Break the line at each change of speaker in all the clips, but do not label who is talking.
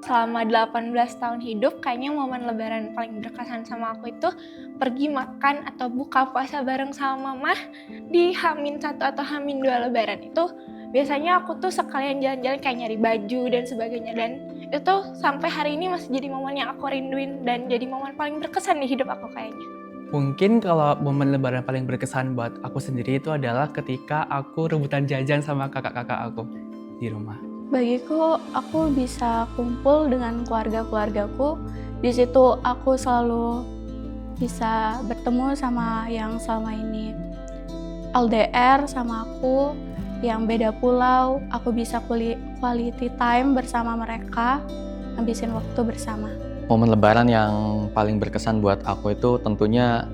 selama 18 tahun hidup, kayaknya momen lebaran paling berkesan sama aku itu pergi makan atau buka puasa bareng sama mama di H-1 atau H-2 lebaran. Itu biasanya aku tuh sekalian jalan-jalan kayak nyari baju dan sebagainya, dan itu sampai hari ini masih jadi momen yang aku rinduin dan jadi momen paling berkesan di hidup aku kayaknya.
Mungkin kalau momen lebaran paling berkesan buat aku sendiri itu adalah ketika aku rebutan jajan sama kakak-kakak aku di rumah.
Bagiku, aku bisa kumpul dengan keluarga-keluargaku. Di situ aku selalu bisa bertemu sama yang selama ini LDR sama aku, yang beda pulau. Aku bisa quality time bersama mereka, habisin waktu bersama.
Momen lebaran yang paling berkesan buat aku itu tentunya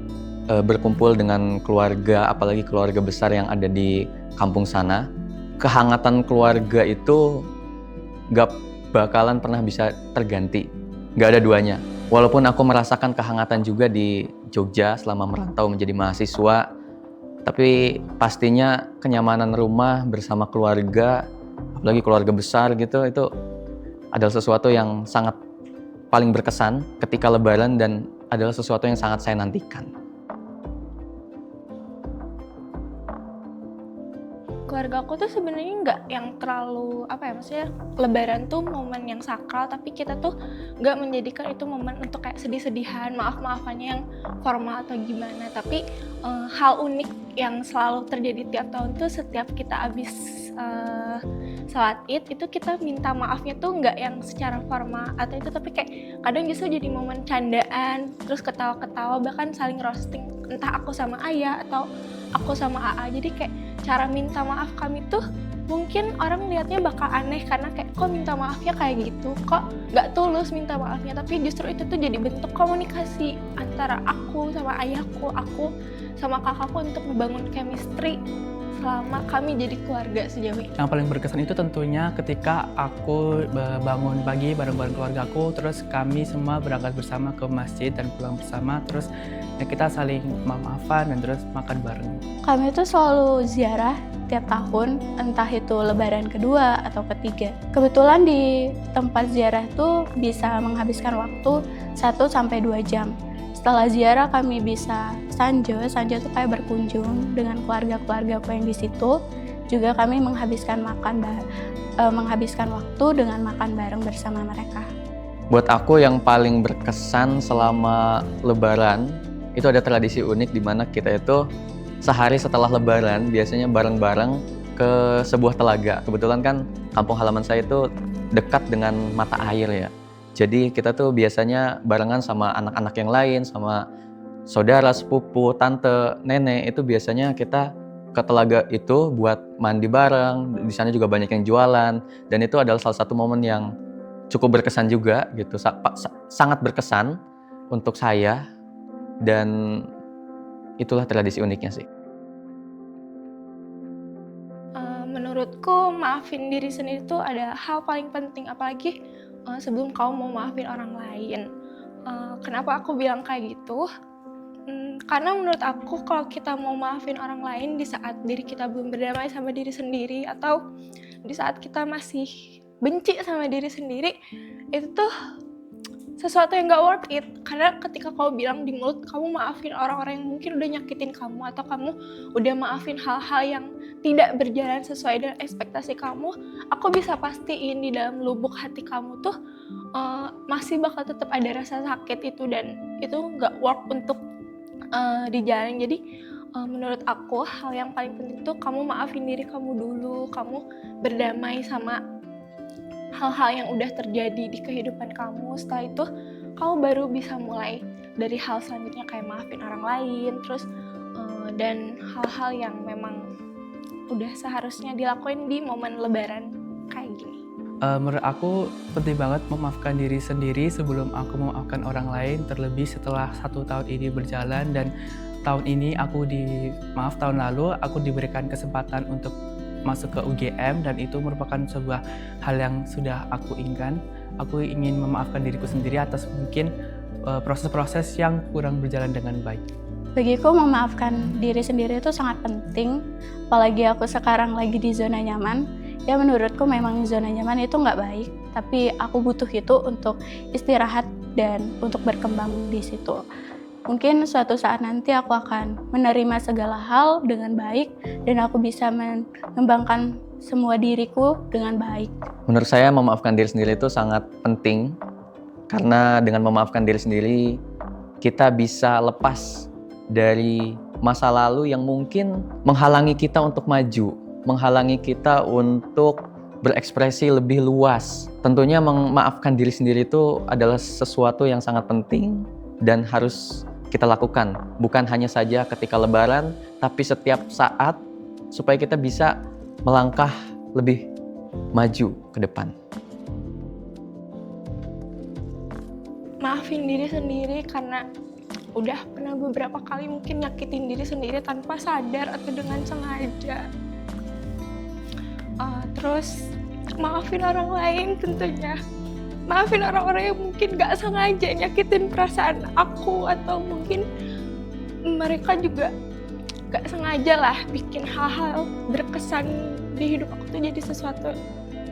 berkumpul dengan keluarga, apalagi keluarga besar yang ada di kampung sana. Kehangatan keluarga itu gak bakalan pernah bisa terganti, gak ada duanya. Walaupun aku merasakan kehangatan juga di Jogja selama merantau menjadi mahasiswa, tapi pastinya kenyamanan rumah bersama keluarga, apalagi keluarga besar gitu, itu adalah sesuatu yang sangat paling berkesan ketika lebaran dan adalah sesuatu yang sangat saya nantikan.
Keluarga aku tuh sebenarnya nggak yang terlalu maksudnya lebaran tuh momen yang sakral, tapi kita tuh nggak menjadikan itu momen untuk kayak sedih-sedihan, maaf-maafannya yang formal atau gimana. Tapi hal unik yang selalu terjadi tiap tahun tuh setiap kita habis sholat Id itu kita minta maafnya tuh nggak yang secara formal atau itu, tapi kayak kadang justru jadi momen candaan, terus ketawa-ketawa, bahkan saling roasting, entah aku sama ayah atau aku sama AA. Jadi kayak cara minta maaf kami tuh mungkin orang lihatnya bakal aneh karena kayak kok minta maafnya kayak gitu, kok nggak tulus minta maafnya, tapi justru itu tuh jadi bentuk komunikasi antara aku sama ayahku, aku sama kakakku untuk membangun chemistry selama kami jadi keluarga sejauh ini.
Yang paling berkesan itu tentunya ketika aku bangun pagi bareng-bareng keluargaku, terus kami semua berangkat bersama ke masjid dan pulang bersama, terus ya kita saling maafan dan terus makan bareng.
Kami itu selalu ziarah tiap tahun, entah itu lebaran kedua atau ketiga. Kebetulan di tempat ziarah itu bisa menghabiskan waktu 1-2 jam. Setelah ziarah kami bisa sanjo itu kayak berkunjung dengan keluarga-keluarga yang di situ. Juga kami menghabiskan waktu dengan makan bareng bersama mereka.
Buat aku yang paling berkesan selama lebaran itu ada tradisi unik di mana kita itu sehari setelah lebaran biasanya bareng-bareng ke sebuah telaga. Kebetulan kan kampung halaman saya itu dekat dengan mata air ya. Jadi kita tuh biasanya barengan sama anak-anak yang lain, sama saudara, sepupu, tante, nenek, itu biasanya kita ke telaga itu buat mandi bareng. Di sana juga banyak yang jualan, dan itu adalah salah satu momen yang cukup berkesan juga gitu, sangat berkesan untuk saya, dan itulah tradisi uniknya sih.
Menurutku maafin diri sendiri itu ada hal paling penting, apalagi sebelum kamu mau maafin orang lain. Kenapa aku bilang kayak gitu? Karena menurut aku kalau kita mau maafin orang lain di saat diri kita belum berdamai sama diri sendiri, atau di saat kita masih benci sama diri sendiri, itu tuh sesuatu yang gak worth it. Karena ketika kamu bilang di mulut kamu maafin orang-orang yang mungkin udah nyakitin kamu, atau kamu udah maafin hal-hal yang tidak berjalan sesuai dengan ekspektasi kamu, aku bisa pastiin di dalam lubuk hati kamu tuh masih bakal tetap ada rasa sakit itu, dan itu gak work untuk dijalani. Jadi menurut aku hal yang paling penting tuh kamu maafin diri kamu dulu, kamu berdamai sama hal-hal yang udah terjadi di kehidupan kamu. Setelah itu kamu baru bisa mulai dari hal selanjutnya kayak maafin orang lain, terus dan hal-hal yang memang udah seharusnya dilakuin di momen lebaran kayak gini.
Menurut aku penting banget memaafkan diri sendiri sebelum aku memaafkan orang lain, terlebih setelah 1 tahun ini berjalan, dan tahun lalu aku diberikan kesempatan untuk masuk ke UGM, dan itu merupakan sebuah hal yang sudah aku inginkan. Aku ingin memaafkan diriku sendiri atas mungkin proses-proses yang kurang berjalan dengan baik.
Bagiku memaafkan diri sendiri itu sangat penting, apalagi aku sekarang lagi di zona nyaman. Ya menurutku memang zona nyaman itu nggak baik, tapi aku butuh itu untuk istirahat dan untuk berkembang di situ. Mungkin suatu saat nanti aku akan menerima segala hal dengan baik dan aku bisa mengembangkan semua diriku dengan baik.
Menurut saya memaafkan diri sendiri itu sangat penting karena dengan memaafkan diri sendiri kita bisa lepas dari masa lalu yang mungkin menghalangi kita untuk maju, menghalangi kita untuk berekspresi lebih luas. Tentunya memaafkan diri sendiri itu adalah sesuatu yang sangat penting dan harus kita lakukan. Bukan hanya saja ketika lebaran, tapi setiap saat supaya kita bisa melangkah lebih maju ke depan.
Maafin diri sendiri karena udah pernah beberapa kali mungkin nyakitin diri sendiri tanpa sadar atau dengan sengaja. Terus maafin orang lain tentunya. Maafin orang-orang yang mungkin gak sengaja nyakitin perasaan aku, atau mungkin mereka juga gak sengaja lah bikin hal-hal berkesan di hidup aku tuh jadi sesuatu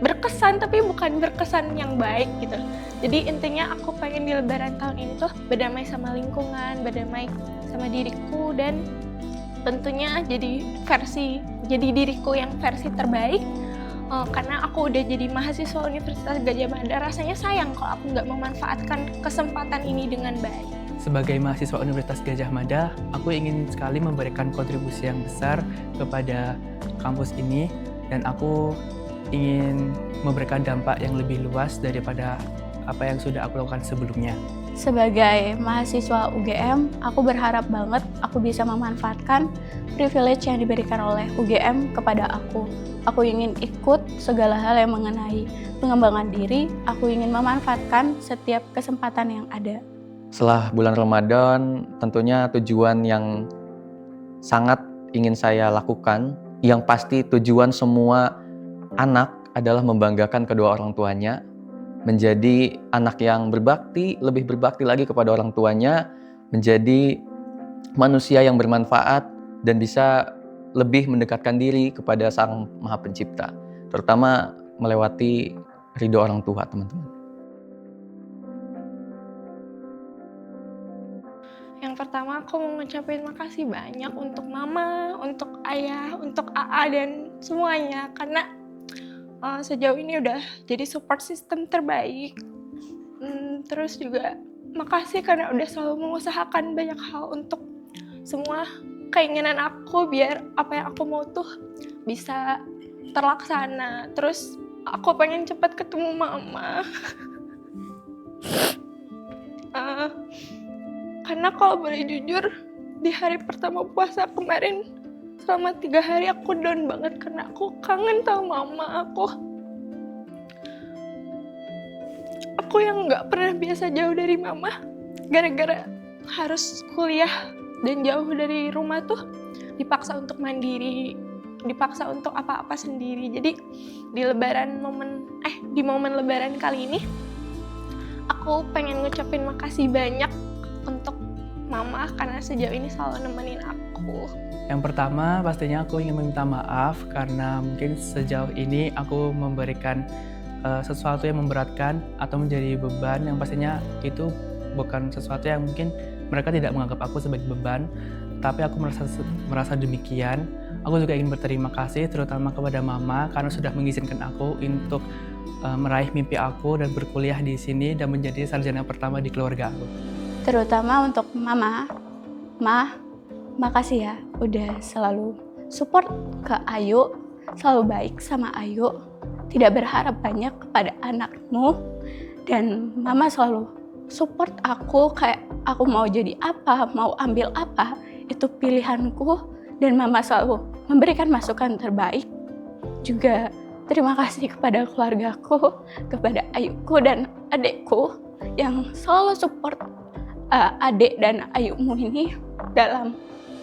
berkesan tapi bukan berkesan yang baik gitu. Jadi intinya aku pengen di lebaran tahun ini tuh berdamai sama lingkungan, berdamai sama diriku, dan tentunya jadi diriku yang versi terbaik. Karena aku udah jadi mahasiswa Universitas Gadjah Mada, rasanya sayang kalau aku nggak memanfaatkan kesempatan ini dengan baik.
Sebagai mahasiswa Universitas Gadjah Mada, aku ingin sekali memberikan kontribusi yang besar kepada kampus ini, dan aku ingin memberikan dampak yang lebih luas daripada apa yang sudah aku lakukan sebelumnya.
Sebagai mahasiswa UGM, aku berharap banget aku bisa memanfaatkan privilege yang diberikan oleh UGM kepada aku. Aku ingin ikut segala hal yang mengenai pengembangan diri, aku ingin memanfaatkan setiap kesempatan yang ada.
Setelah bulan Ramadan, tentunya tujuan yang sangat ingin saya lakukan, yang pasti tujuan semua anak adalah membanggakan kedua orang tuanya, menjadi anak yang berbakti, lebih berbakti lagi kepada orang tuanya, menjadi manusia yang bermanfaat dan bisa lebih mendekatkan diri kepada Sang Maha Pencipta, terutama melewati ridho orang tua, teman-teman.
Yang pertama aku mau ngucapin makasih banyak untuk mama, untuk ayah, untuk AA dan semuanya, karena sejauh ini udah jadi support system terbaik. Terus juga makasih karena udah selalu mengusahakan banyak hal untuk semua keinginan aku, biar apa yang aku mau tuh bisa terlaksana. Terus aku pengen cepat ketemu mama. Karena kalau boleh jujur, di hari pertama puasa kemarin selama 3 hari aku down banget karena aku kangen sama mama aku. Aku yang nggak pernah biasa jauh dari mama, gara-gara harus kuliah dan jauh dari rumah tuh dipaksa untuk mandiri, dipaksa untuk apa-apa sendiri. Jadi di momen lebaran kali ini aku pengen ngucapin makasih banyak untuk mama karena sejauh ini selalu nemenin aku.
Yang pertama, pastinya aku ingin meminta maaf karena mungkin sejauh ini aku memberikan sesuatu yang memberatkan atau menjadi beban yang pastinya itu bukan sesuatu yang mungkin mereka tidak menganggap aku sebagai beban, tapi aku merasa demikian. Aku juga ingin berterima kasih terutama kepada mama karena sudah mengizinkan aku untuk meraih mimpi aku dan berkuliah di sini dan menjadi sarjana pertama di keluarga aku.
Terutama untuk mama, makasih ya udah selalu support ke Ayu, selalu baik sama Ayu, tidak berharap banyak kepada anakmu, dan mama selalu support aku kayak aku mau jadi apa, mau ambil apa, itu pilihanku, dan mama selalu memberikan masukan terbaik. Juga terima kasih kepada keluargaku, kepada Ayuku dan adekku yang selalu support adik dan Ayumu ini dalam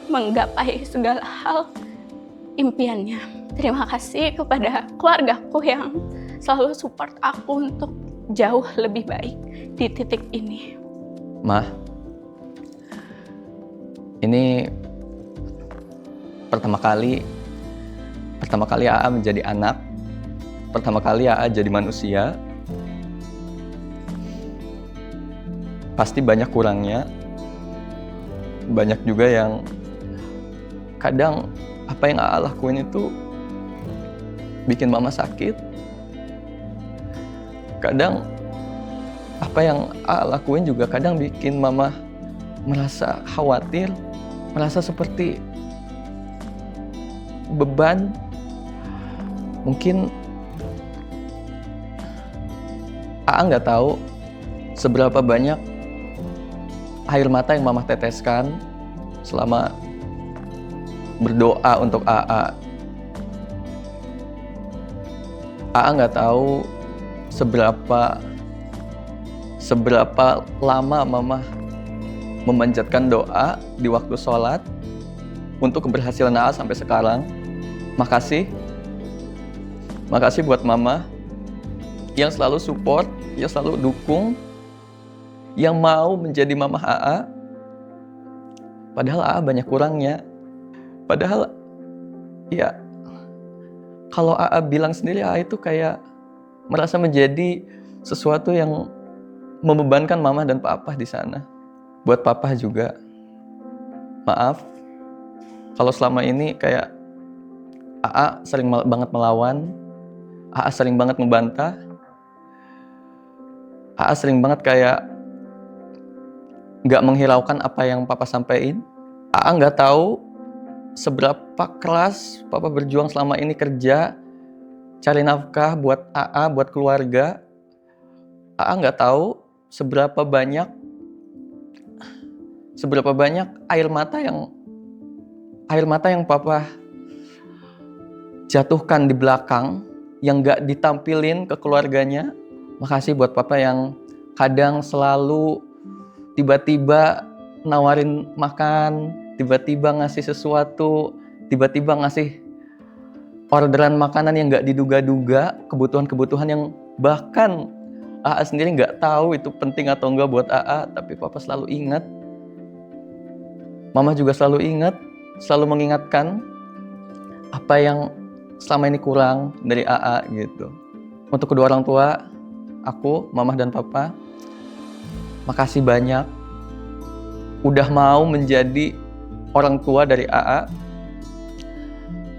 menggapai segala hal impiannya. Terima kasih kepada keluargaku yang selalu support aku untuk jauh lebih baik di titik ini.
Mah, ini pertama kali AA menjadi anak pertama kali AA jadi manusia. Pasti banyak kurangnya. Banyak juga yang kadang apa yang AA lakuin itu bikin mama sakit. Kadang apa yang AA lakuin juga kadang bikin mama merasa khawatir, merasa seperti beban. Mungkin AA nggak tahu seberapa banyak air mata yang mama teteskan selama berdoa untuk AA. AA nggak tahu seberapa lama mama memanjatkan doa di waktu sholat untuk keberhasilan AA sampai sekarang. Makasih buat mama yang selalu support, yang selalu dukung, yang mau menjadi mama AA. Padahal AA banyak kurangnya. Padahal ya kalau AA bilang sendiri, AA itu kayak merasa menjadi sesuatu yang membebankan mama dan papa di sana. Buat papa juga, maaf kalau selama ini kayak AA sering banget melawan, AA sering banget membantah, AA sering banget kayak nggak menghiraukan apa yang papa sampein. AA nggak tahu seberapa keras papa berjuang selama ini kerja, cari nafkah buat AA, buat keluarga. AA nggak tahu seberapa banyak air mata yang papa jatuhkan di belakang, yang nggak ditampilin ke keluarganya. Makasih buat papa yang kadang selalu tiba-tiba nawarin makan, tiba-tiba ngasih sesuatu, tiba-tiba ngasih orderan makanan yang nggak diduga-duga, kebutuhan-kebutuhan yang bahkan AA sendiri nggak tahu itu penting atau enggak buat AA, tapi papa selalu ingat. Mama juga selalu ingat, selalu mengingatkan apa yang selama ini kurang dari AA gitu. Untuk kedua orang tua, aku, mama dan papa, makasih banyak udah mau menjadi orang tua dari AA.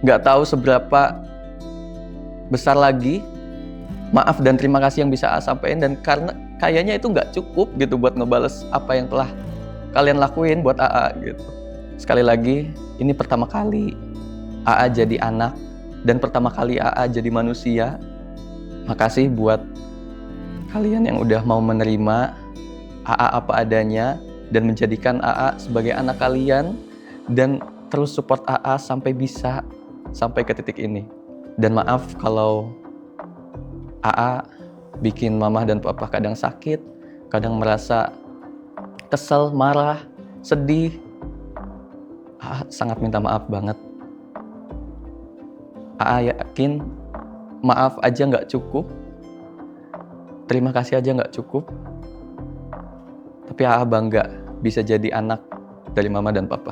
Nggak tahu seberapa besar lagi maaf dan terima kasih yang bisa AA sampaikan, dan karena kayaknya itu nggak cukup gitu buat ngebales apa yang telah kalian lakuin buat AA gitu. Sekali lagi, ini pertama kali AA jadi anak dan pertama kali AA jadi manusia. Makasih buat kalian yang udah mau menerima AA apa adanya dan menjadikan AA sebagai anak kalian, dan terus support AA sampai ke titik ini. Dan maaf kalau AA bikin mama dan papa kadang sakit, kadang merasa kesel, marah, sedih. AA sangat minta maaf banget. AA yakin maaf aja nggak cukup, terima kasih aja nggak cukup. Tapi AA bangga bisa jadi anak dari mama dan papa.